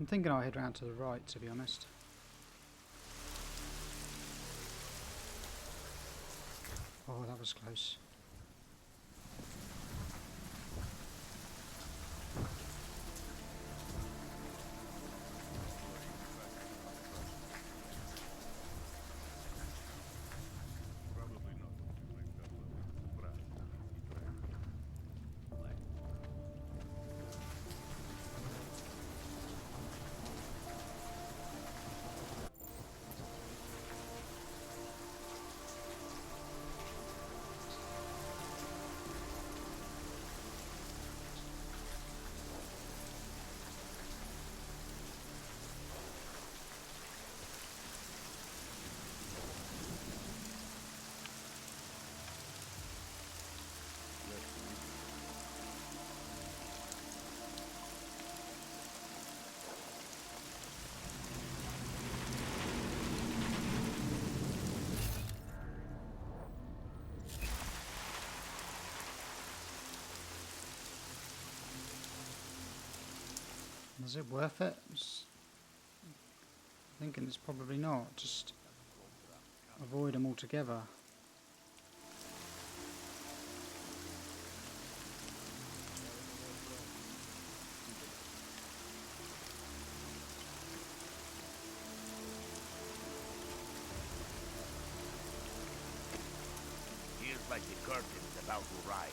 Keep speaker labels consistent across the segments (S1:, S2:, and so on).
S1: I'm thinking I'll head round to the right, to be honest. Oh, that was close. Is it worth it? I'm thinking it's probably not. Just avoid them altogether.
S2: Feels like the curtain's about to rise.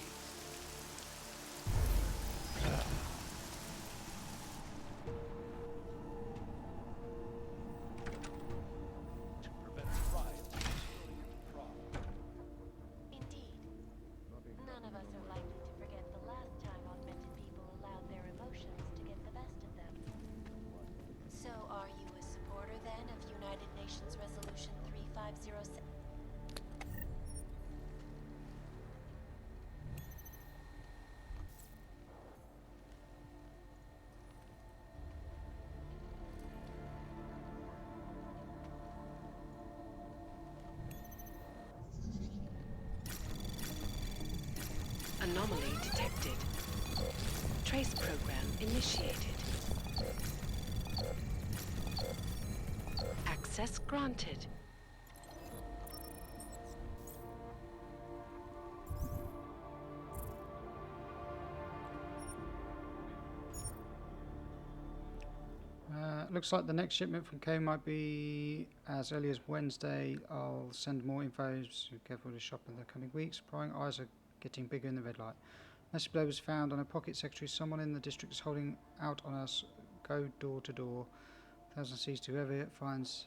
S3: Anomaly detected. Trace program initiated. Access granted.
S1: Looks like the next shipment from K might be as early as Wednesday. I'll send more info, so careful to shop in the coming weeks. Prying eyes are getting bigger in the red light. Message below was found on a pocket secretary. Someone in the district is holding out on us. Go door to door. 1,000 C's to whoever it finds.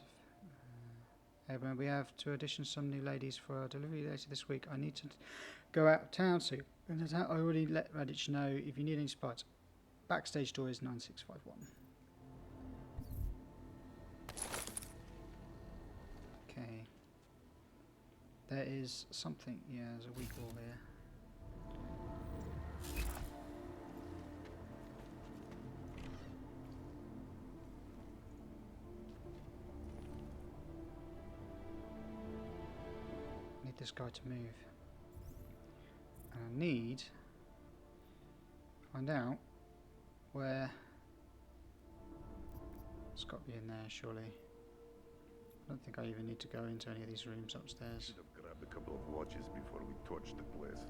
S1: Everyone, we have two additions, some new ladies for our delivery later this week. I need to go out of town, so I already let Radich know. If you need any supplies, backstage door is 9651. Okay. There is something. Yeah, there's a weak wall there. Need this guy to move. And I need to find out where it's got to be in there, surely. I don't think I even need to go into any of these rooms upstairs.
S4: Should have grabbed a couple of watches before we torched the place.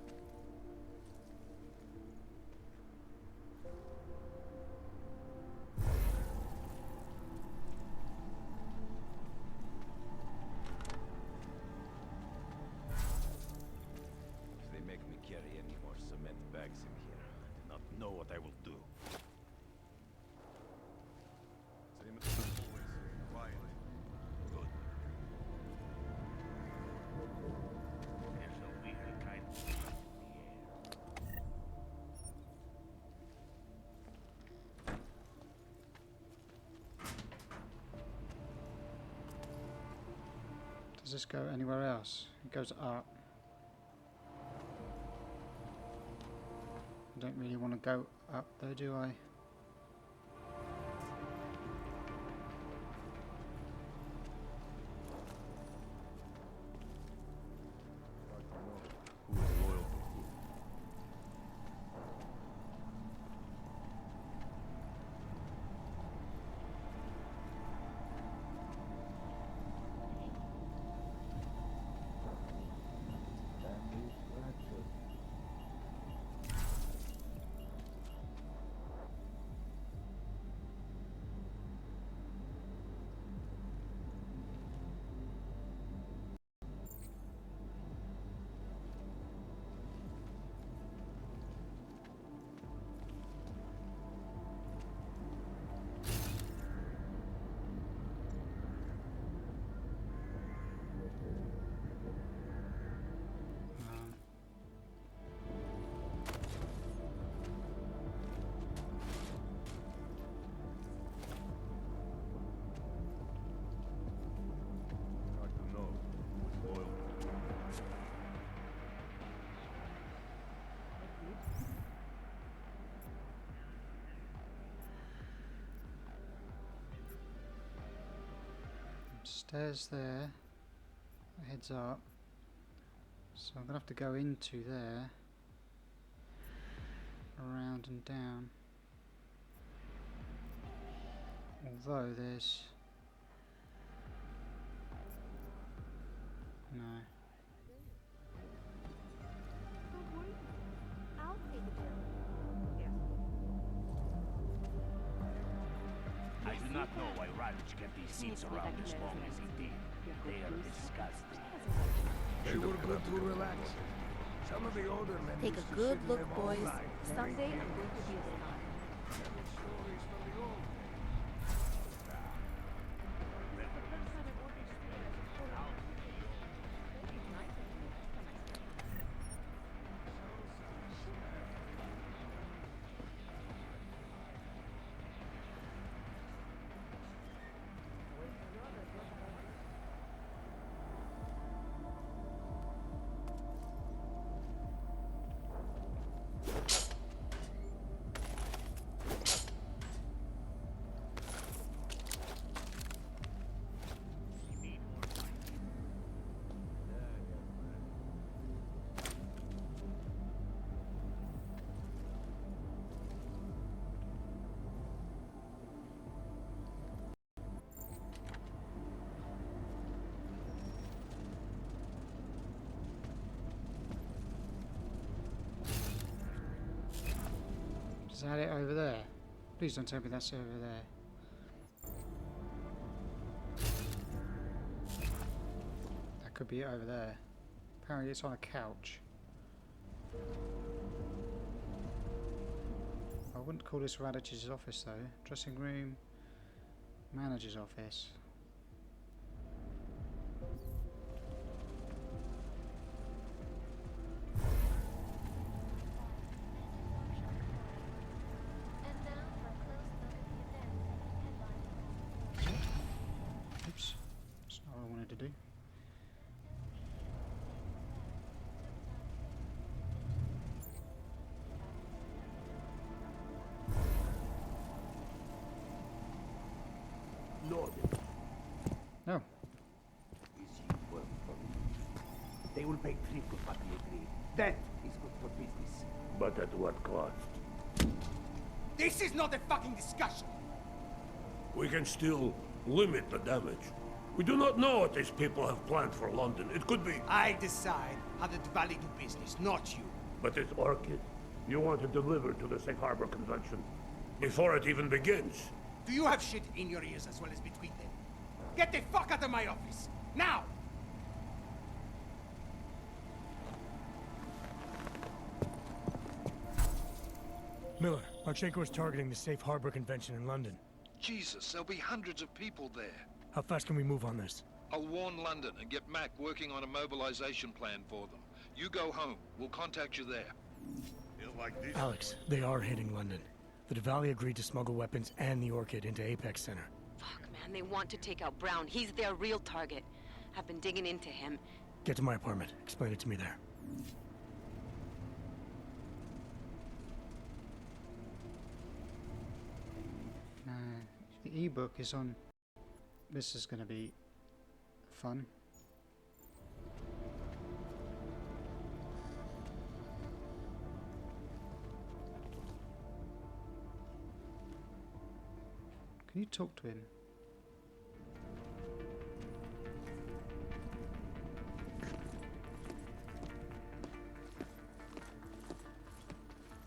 S2: If they make me carry any more cement bags in here, I do not know what I will do.
S4: Same as always. Quiet.
S2: Good. There's a weird kind of in the air.
S1: Does this go anywhere else? It goes up. I don't really want to go up though, do I?
S4: Who is loyal to who?
S1: Stairs there. That heads up. So I'm going to have to go into there. Around and down. Although there's... No.
S5: I'll pay the bill.
S6: I do not know why Radich kept these seats around as long as he did. They are disgusting.
S7: They were good to relax. Some of the older men
S5: Take
S7: used
S5: a
S7: to
S5: good
S7: sit in
S5: look,
S7: them all
S5: boys.
S7: night.
S5: Someday I'm going to be a star.
S7: Stories from the old
S1: Is that it over there? Please don't tell me that's over there. That could be it over there. Apparently it's on a couch. I wouldn't call this Radich's office though. Dressing room, manager's office.
S5: And now for a close look at the events headlined.
S1: Oops, that's not what I wanted to do.
S6: Lord,
S1: No.
S6: is you work for me? They will pay triple what we agreed. That is good for business.
S7: But at what cost?
S6: This is not a fucking discussion!
S8: We can still limit the damage. We do not know what these people have planned for London. It could be...
S6: I decide how the Dvali do business, not you.
S8: But this orchid, you want to deliver to the Safe Harbor Convention before it even begins.
S6: Do you have shit in your ears as well as between them? Get the fuck out of my office! Now!
S9: Miller, Marchenko is targeting the Safe Harbor Convention in London.
S10: Jesus, there'll be hundreds of people there.
S9: How fast can we move on this?
S10: I'll warn London and get Mac working on a mobilization plan for them. You go home. We'll contact you there.
S4: Like this.
S9: Alex, they are hitting London. The Dvali agreed to smuggle weapons and the Orchid into Apex Center.
S3: Fuck, man, they want to take out Brown. He's their real target. I've been digging into him.
S9: Get to my apartment. Explain it to me there.
S1: The ebook is on. This is going to be fun. Can you talk to him?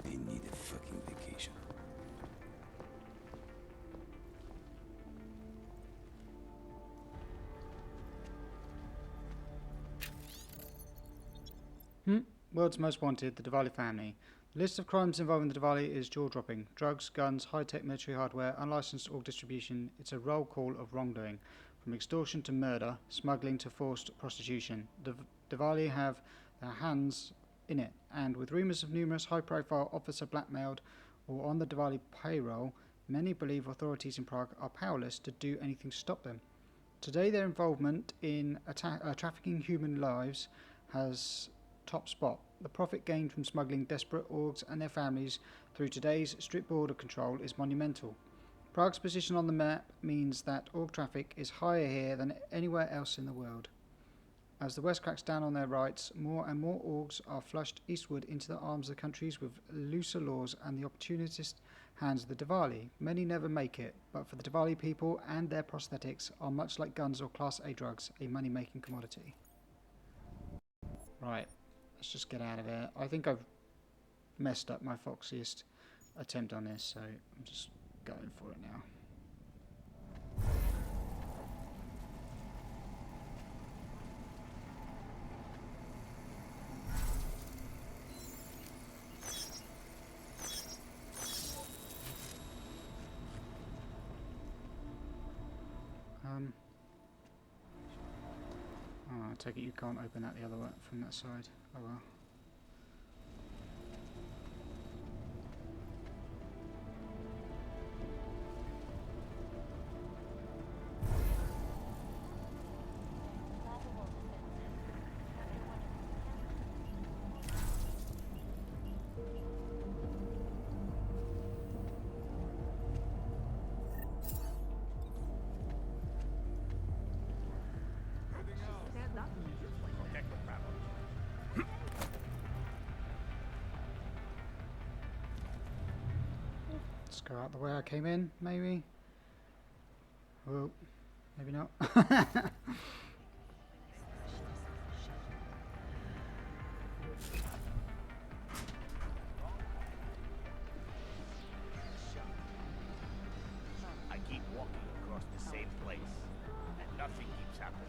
S6: They need a fucking vacation.
S1: World's Most Wanted, the Dvali family. The list of crimes involving the Dvali is jaw-dropping. Drugs, guns, high-tech military hardware, unlicensed org distribution. It's a roll call of wrongdoing. From extortion to murder, smuggling to forced prostitution. The Dvali have their hands in it, and with rumours of numerous high-profile officer blackmailed or on the Dvali payroll, many believe authorities in Prague are powerless to do anything to stop them. Today their involvement in trafficking human lives has top spot. The profit gained from smuggling desperate orgs and their families through today's strict border control is monumental. Prague's position on the map means that orc traffic is higher here than anywhere else in the world. As the West cracks down on their rights, more and more orcs are flushed eastward into the arms of the countries with looser laws and the opportunist hands of the Dvali. Many never make it, but for the Dvali people and their prosthetics are much like guns or Class A drugs, a money-making commodity. Right, let's just get out of here. I think I've messed up my foxiest attempt on this, so I'm just going for it now. Oh, I take it you can't open that the other way from that side. Oh well. Let's go out the way I came in, maybe. Oh, maybe not.
S6: I keep walking across the same place, and nothing keeps happening.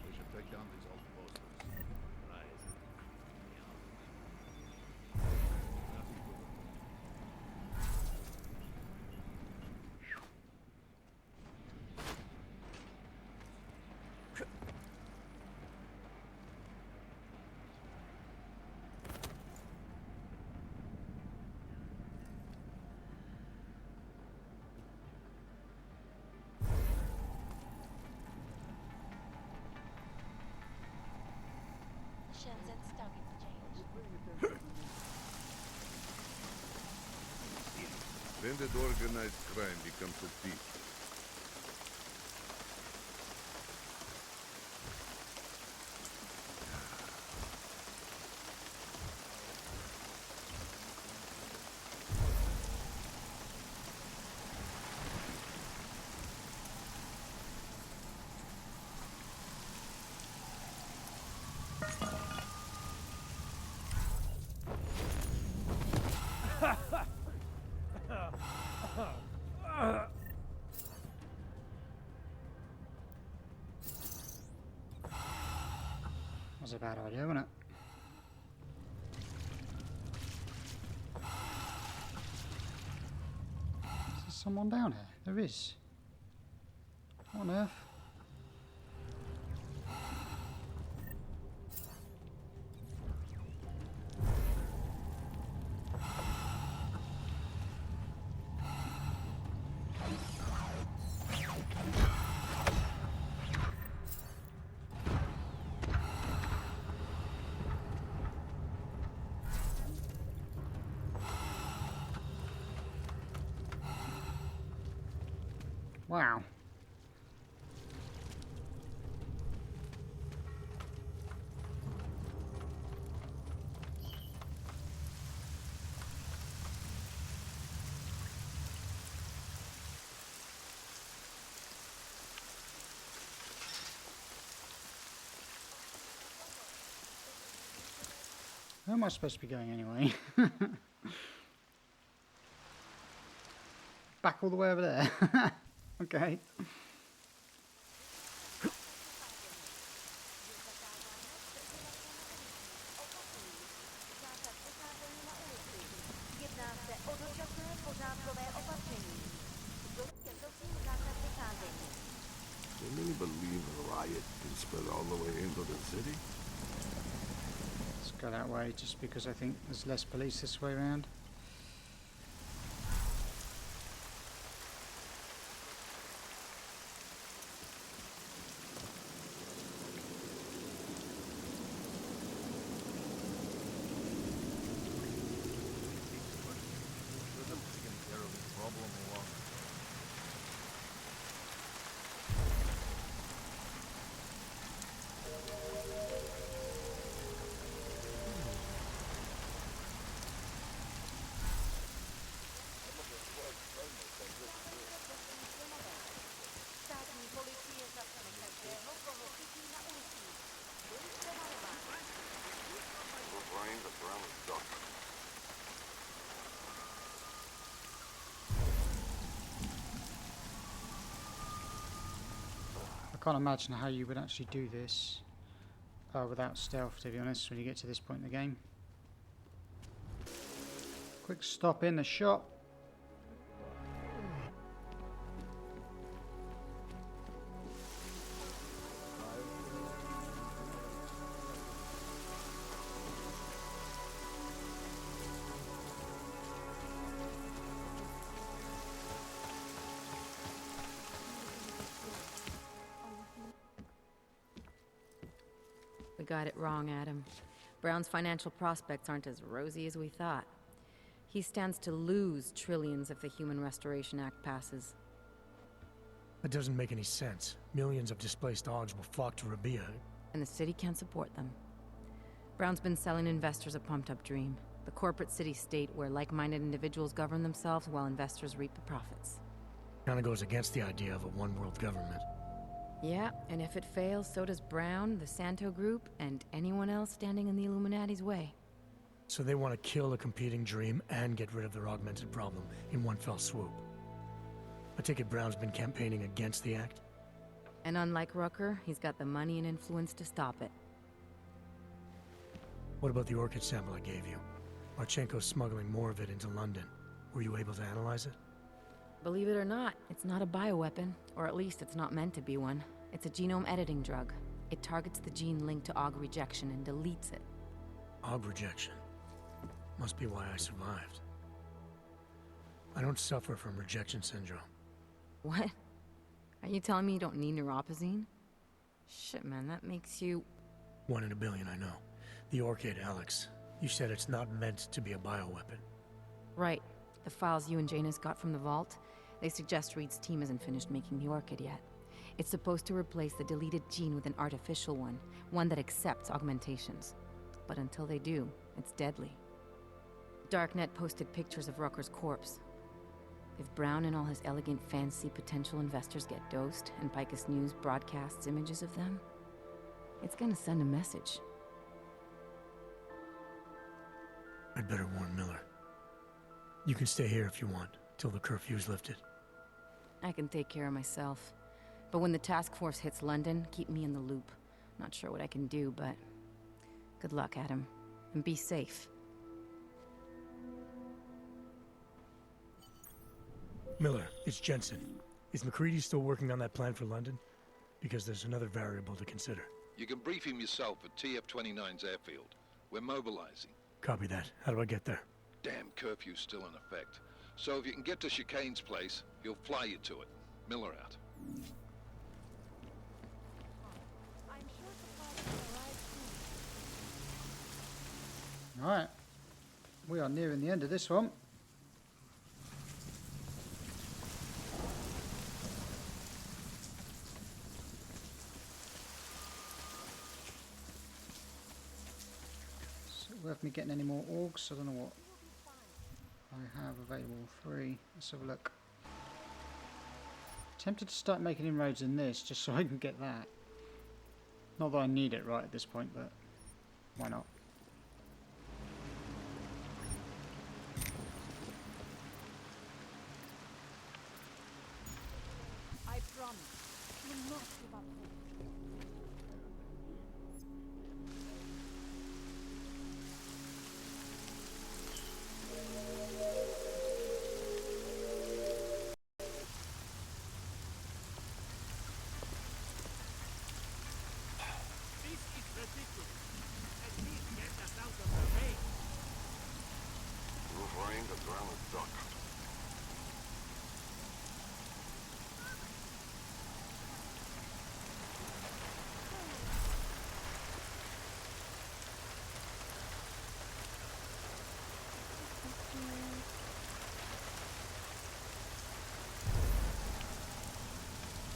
S4: We should take down these old posters. Right. Nothing to them.
S5: Shenzhen's stock exchange.
S4: When did organized crime become so peaceful?
S1: Was a bad idea, wasn't it? Is there someone down here? There is. What on earth? Wow. Where am I supposed to be going anyway? Back all the way over there. Okay.
S7: Can many believe a riot can spread all the way into the city?
S1: Let's go that way just because I think there's less police this way around. can't imagine how you would actually do this without stealth, to be honest, when you get to this point in the game. Quick stop in the shop.
S11: We got it wrong, Adam. Brown's financial prospects aren't as rosy as we thought. He stands to lose trillions if the Human Restoration Act passes.
S9: That doesn't make any sense. Millions of displaced Augs will flock to Rabia.
S11: And the city can't support them. Brown's been selling investors a pumped-up dream. The corporate city-state where like-minded individuals govern themselves while investors reap the profits.
S9: Kinda goes against the idea of a one-world government.
S11: Yeah, and if it fails, so does Brown, the Santo Group, and anyone else standing in the Illuminati's way.
S9: So they want to kill a competing dream and get rid of their augmented problem in one fell swoop. I take it Brown's been campaigning against the act?
S11: And unlike Rucker, he's got the money and influence to stop it.
S9: What about the orchid sample I gave you? Marchenko's smuggling more of it into London. Were you able to analyze it?
S11: Believe it or not, it's not a bioweapon, or at least it's not meant to be one. It's a genome editing drug. It targets the gene linked to Aug rejection and deletes it.
S9: Aug rejection. Must be why I survived. I don't suffer from rejection syndrome.
S11: What? Are you telling me you don't need neuropozyne? Shit, man, that makes you...
S9: 1 in a billion, I know. The orchid, Alex. You said it's not meant to be a bioweapon.
S11: Right. The files you and Janus got from the vault, they suggest Reed's team hasn't finished making the orchid yet. It's supposed to replace the deleted gene with an artificial one that accepts augmentations. But until they do, it's deadly. Darknet posted pictures of Rucker's corpse. If Brown and all his elegant fancy potential investors get dosed, and Picus News broadcasts images of them, it's gonna send a message.
S9: I'd better warn Miller. You can stay here if you want, till the curfew's lifted.
S11: I can take care of myself. But when the task force hits London, keep me in the loop. Not sure what I can do, but... good luck, Adam. And be safe.
S9: Miller, it's Jensen. Is McCready still working on that plan for London? Because there's another variable to consider.
S10: You can brief him yourself at TF-29's airfield. We're mobilizing.
S9: Copy that. How do I get there?
S10: Damn curfew's still in effect. So if you can get to Chicane's place, he'll fly you to it. Miller out.
S5: I'm sure supplies will arrive soon.
S1: Alright. We are nearing the end of this one. Worth me getting any more orgs? I don't know what I have available. 3. Let's have a look. Tempted to start making inroads in this just so I can get that. Not that I need it right at this point, but why not?
S5: I promise. You'll not give up hope.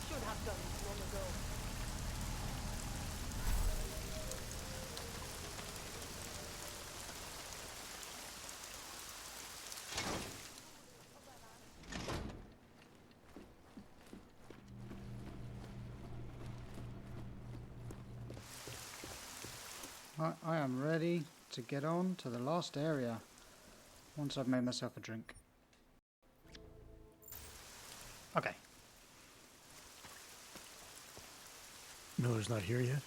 S5: Should have done this long ago.
S1: I am ready to get on to the last area once I've made myself a drink. Okay.
S9: Miller's not here yet?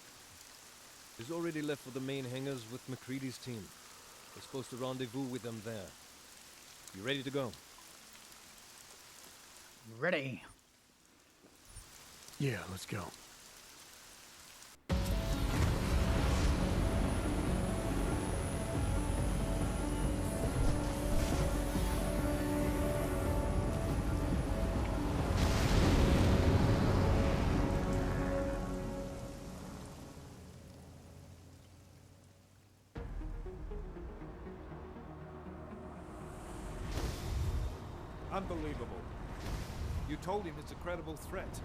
S12: He's already left for the main hangars with McCready's team. We're supposed to rendezvous with them there. You ready to go?
S1: Ready.
S9: Yeah, let's go.
S10: Unbelievable. You told him it's a credible threat.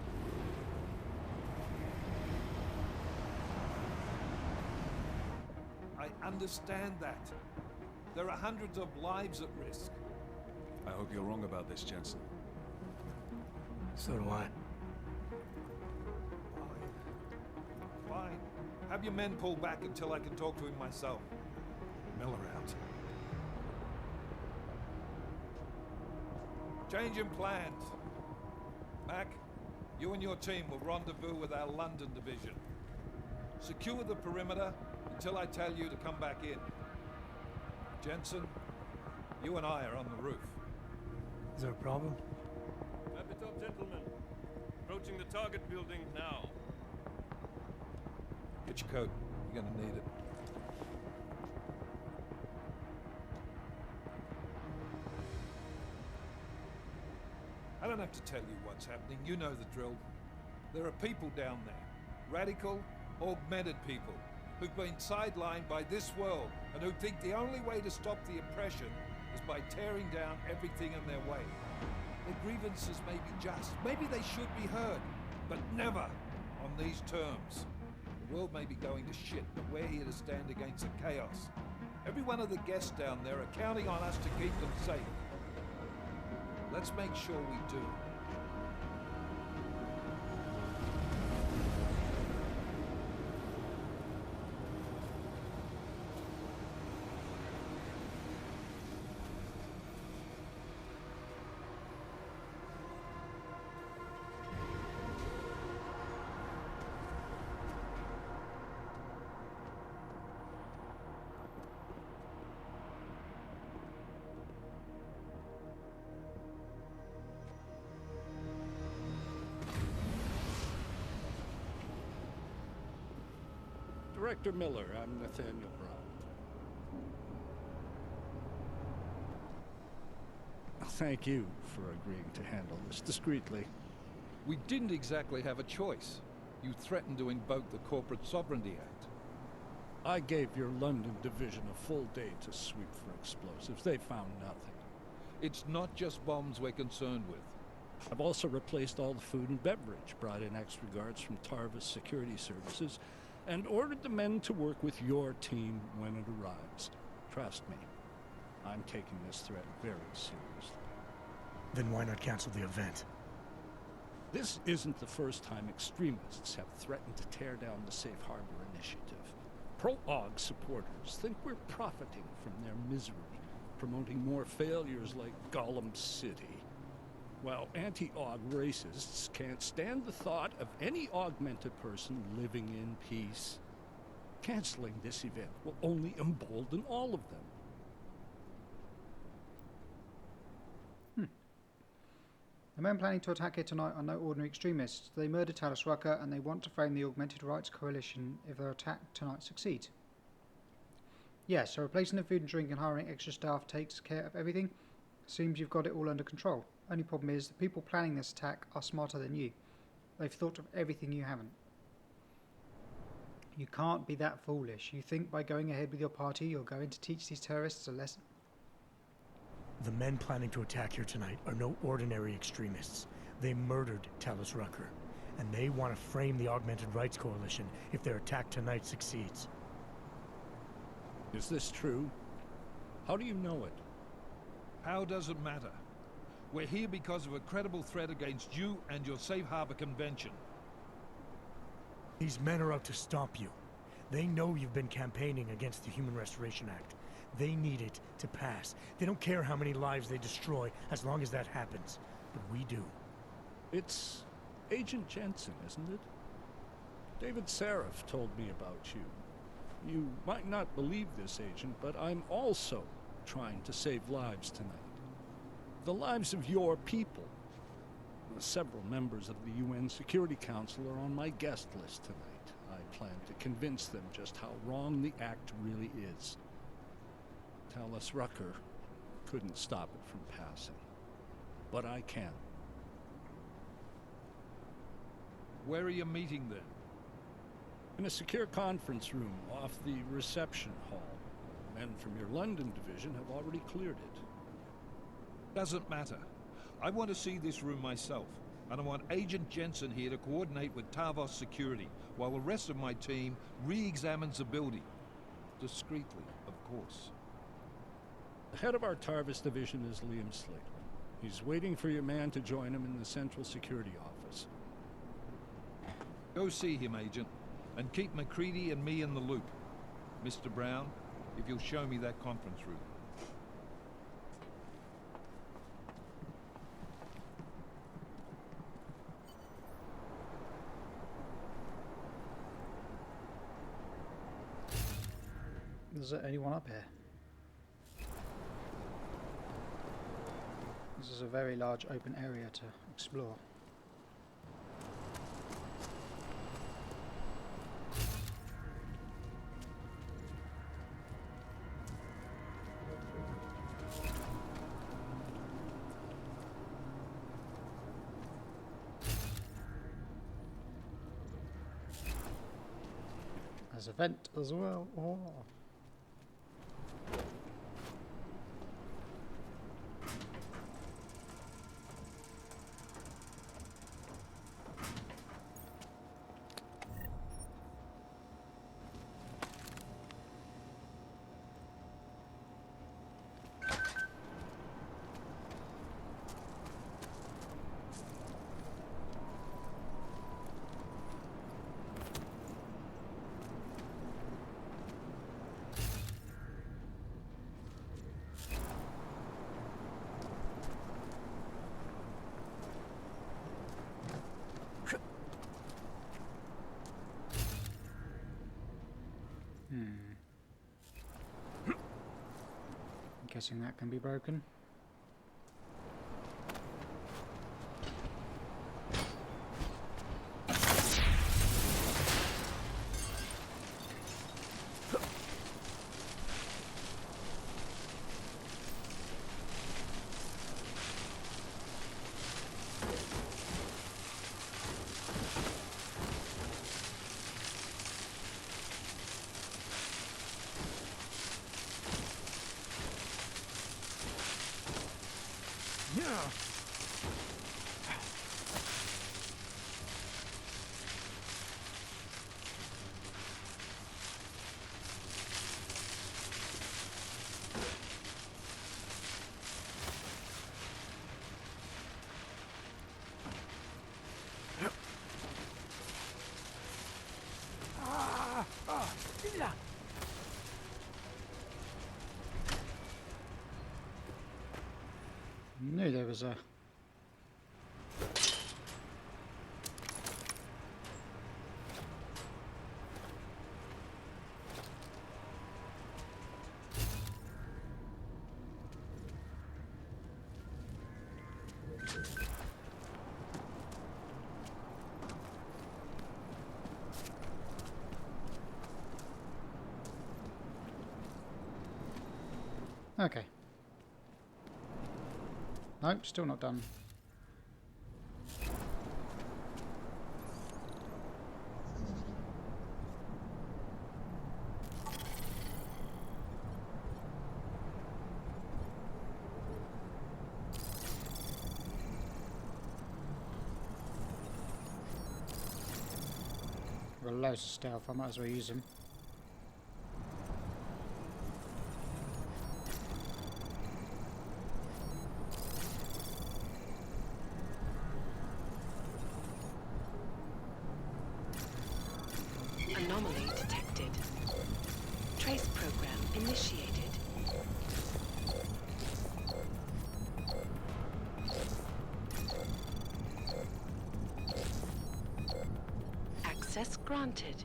S10: I understand that. There are hundreds of lives at risk.
S13: I hope you're wrong about this, Jensen.
S9: So do I.
S10: Fine. Have your men pull back until I can talk to him myself.
S13: Miller out.
S10: Change in plans. Mac, you and your team will rendezvous with our London division. Secure the perimeter until I tell you to come back in. Jensen, you and I are on the roof.
S9: Is there a problem?
S12: Wrap it up, gentlemen. Approaching the target building now.
S10: Get your coat. You're gonna need it. I don't have to tell you what's happening. You know the drill. There are people down there. Radical, augmented people who've been sidelined by this world and who think the only way to stop the oppression is by tearing down everything in their way. Their grievances may be just. Maybe they should be heard, but never on these terms. The world may be going to shit, but we're here to stand against the chaos. Every one of the guests down there are counting on us to keep them safe. Let's make sure we do.
S14: Director Miller, I'm Nathaniel Brown. Thank you for agreeing to handle this discreetly.
S10: We didn't exactly have a choice. You threatened to invoke the Corporate Sovereignty Act.
S14: I gave your London division a full day to sweep for explosives. They found nothing.
S10: It's not just bombs we're concerned with.
S14: I've also replaced all the food and beverage, brought in extra guards from Tarvis Security Services, and ordered the men to work with your team when it arrives. Trust me, I'm taking this threat very seriously.
S9: Then why not cancel the event?
S14: This isn't the first time extremists have threatened to tear down the Safe Harbor Initiative. Pro-AUG supporters think we're profiting from their misery, promoting more failures like Gollum City. While anti-AUG racists can't stand the thought of any augmented person living in peace. Canceling this event will only embolden all of them.
S1: The men planning to attack here tonight are no ordinary extremists. They murdered Talos Rucker and they want to frame the Augmented Rights Coalition if their attack tonight succeeds. Yes, so replacing the food and drink and hiring extra staff takes care of everything. Seems you've got it all under control. Only problem is, the people planning this attack are smarter than you. They've thought of everything you haven't. You can't be that foolish. You think by going ahead with your party, you're going to teach these terrorists a lesson?
S9: The men planning to attack here tonight are no ordinary extremists. They murdered Talos Rucker, and they want to frame the Augmented Rights Coalition if their attack tonight succeeds.
S14: Is this true? How do you know it?
S10: How does it matter? We're here because of a credible threat against you and your Safe Harbor Convention.
S9: These men are out to stop you. They know you've been campaigning against the Human Restoration Act. They need it to pass. They don't care how many lives they destroy, as long as that happens. But we do.
S14: It's Agent Jensen, isn't it? David Seraph told me about you. You might not believe this, Agent, but I'm also trying to save lives tonight. The lives of your people. Several members of the UN Security Council are on my guest list tonight. I plan to convince them just how wrong the act really is. Talus Rucker couldn't stop it from passing. But I can.
S10: Where are you meeting then?
S14: In a secure conference room off the reception hall. Men from your London division have already cleared it.
S10: Doesn't matter. I want to see this room myself, and I want Agent Jensen here to coordinate with Tavos Security, while the rest of my team re-examines the building. Discreetly, of course.
S14: The head of our Tarvis division is Liam Slater. He's waiting for your man to join him in the Central Security Office.
S10: Go see him, Agent, and keep McCready and me in the loop. Mr. Brown, if you'll show me that conference room.
S1: Is there anyone up here? This is a very large open area to explore. There's a vent as well. Oh. I'm guessing that can be broken. Knew there was a... Okay. Nope, still not done. Got loads of stealth, I might as well use them.
S3: Anomaly detected. Trace program initiated. Access granted.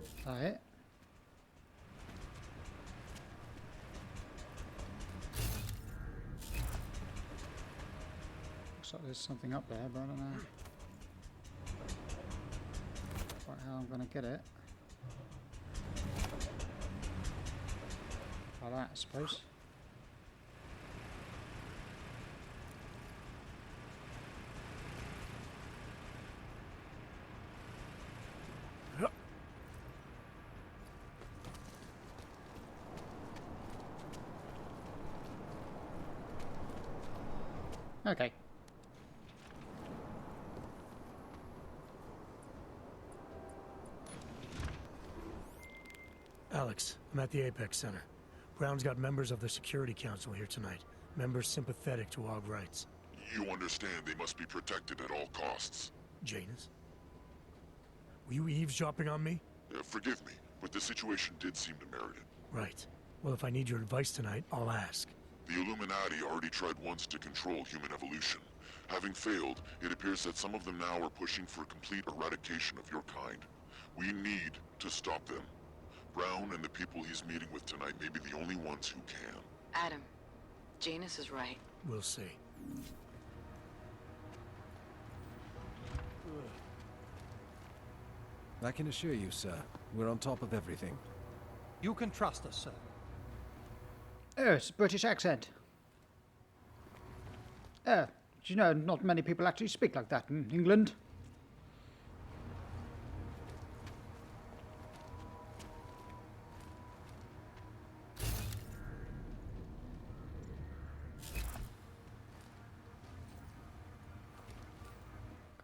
S1: Is that it? Looks like there's something up there, but I don't know quite how I'm going to get it. Like that, I suppose. Okay.
S9: Alex, I'm at the Apex Center. Brown's got members of the Security Council here tonight. Members sympathetic to AUG rights.
S15: You understand they must be protected at all costs.
S9: Janus? Were you eavesdropping on me?
S15: Forgive me, but the situation did seem to merit it.
S9: Right. Well, if I need your advice tonight, I'll ask.
S15: The Illuminati already tried once to control human evolution. Having failed, it appears that some of them now are pushing for complete eradication of your kind. We need to stop them. Brown and the people he's meeting with tonight may be the only ones who can.
S3: Adam, Janus is right.
S9: We'll see.
S12: I can assure you, sir, we're on top of everything.
S16: You can trust us, sir.
S1: Oh, it's a British accent. Do you know not many people actually speak like that in England?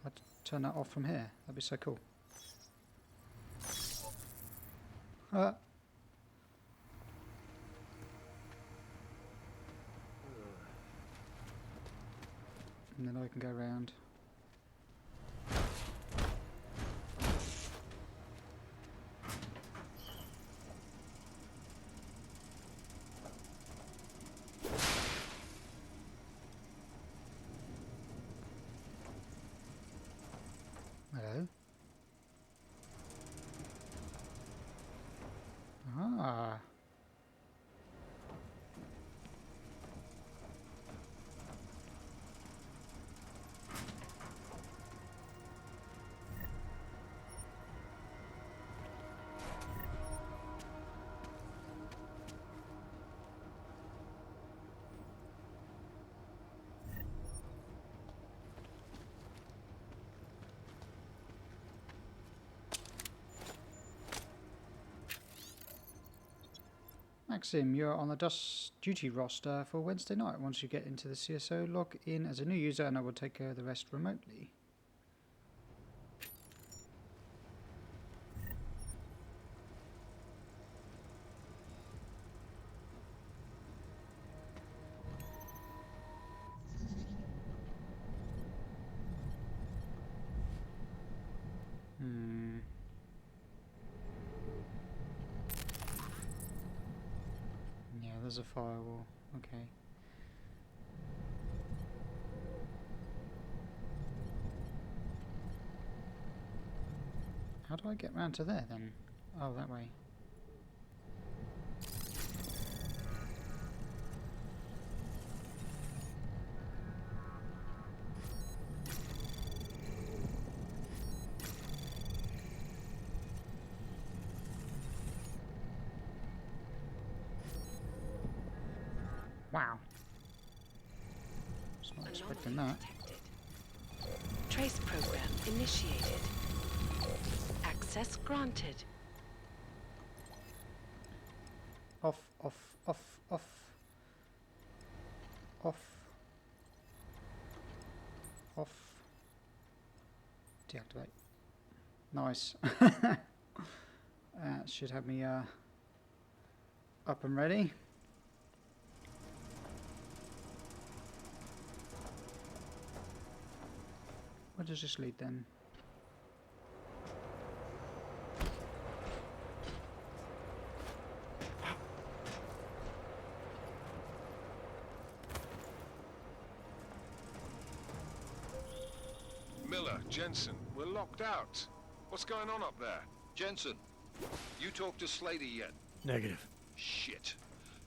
S1: I'd turn that off from here. That'd be so cool. And then I can go around. Hello. Ah. Maxim, you're on the DOS duty roster for Wednesday night. Once you get into the CSO, log in as a new user and I will take care of the rest remotely. Yeah, there's a firewall. Okay. How do I get round to there then? Oh, that way. Wow. Was not expecting that.
S3: Trace program initiated. Access granted.
S1: Off. Deactivate. Nice. That should have me up and ready. Where does this lead then?
S17: Jensen, we're locked out. What's going on up there?
S10: Jensen, you talked to Slater yet?
S9: Negative.
S10: Shit.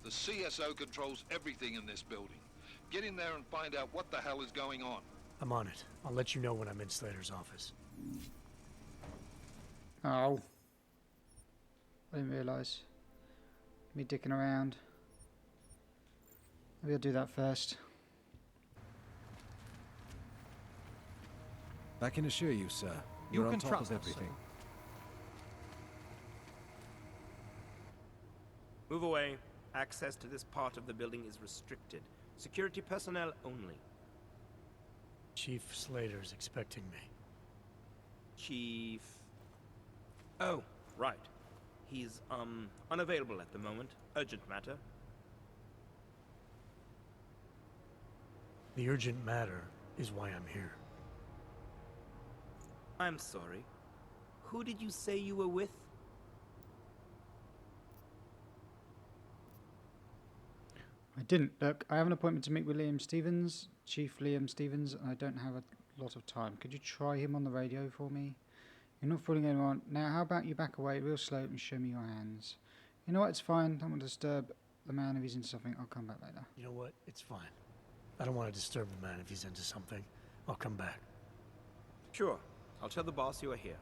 S10: The CSO controls everything in this building. Get in there and find out what the hell is going on.
S9: I'm on it. I'll let you know when I'm in Slater's office.
S1: Oh. I didn't realise. Me dicking around. Maybe I'll do that first.
S13: I can assure you, sir,
S16: You
S13: you're on
S16: can
S13: top
S16: trust
S13: of
S16: us,
S13: everything.
S18: Move away. Access to this part of the building is restricted. Security personnel only.
S9: Chief Slater's expecting me.
S18: Chief... Oh, right. He's, unavailable at the moment. Urgent matter.
S9: The urgent matter is why I'm here.
S18: I'm sorry. Who did you say you were with?
S1: I didn't. Look, I have an appointment to meet with Liam Stevens, Chief Liam Stevens, and I don't have a lot of time. Could you try him on the radio for me? You're not fooling anyone. Now, how about you back away real slow and show me your hands? You know what? It's fine. Don't want to disturb the man if he's into something. I'll come back later.
S9: You know what? It's fine. I don't want to disturb the man if he's into something. I'll come back.
S18: Sure. I'll tell the boss you are here.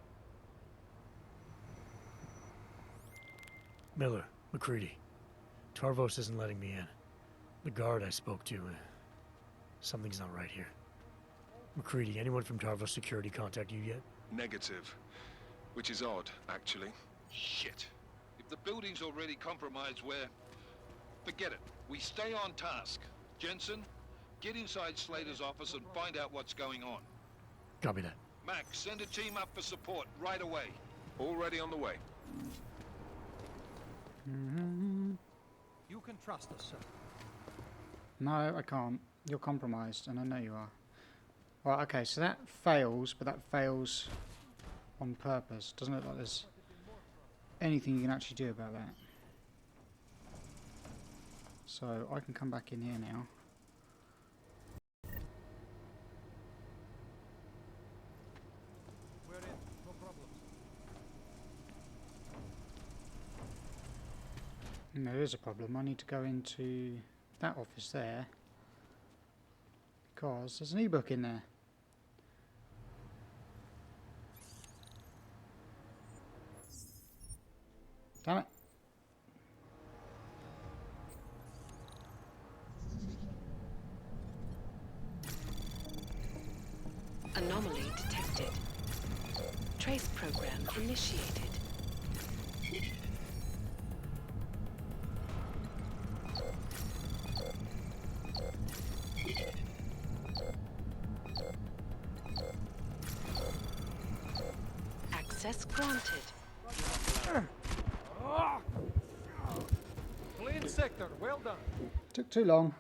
S9: Miller, McCready. Tarvos isn't letting me in. The guard I spoke to, something's not right here. McCready, anyone from Tarvos Security contact you yet?
S17: Negative. Which is odd, actually.
S10: Shit. If the building's already compromised, forget it. We stay on task. Jensen, get inside Slater's office and find out what's going on.
S9: Copy that.
S10: Max, send a team up for support right away.
S17: Already on the way.
S16: You can trust us, sir.
S1: No, I can't. You're compromised, and I know you are. Right, okay, so that fails, but that fails on purpose. Doesn't look like there's anything you can actually do about that. So, I can come back in here now.
S16: We're in. No problems.
S1: And there is a problem. I need to go into that office there. Because there's an ebook in there. Damn it.
S3: Anomaly detected. Trace program initiated. Access granted.
S16: Clean sector. Well done.
S1: Took too long.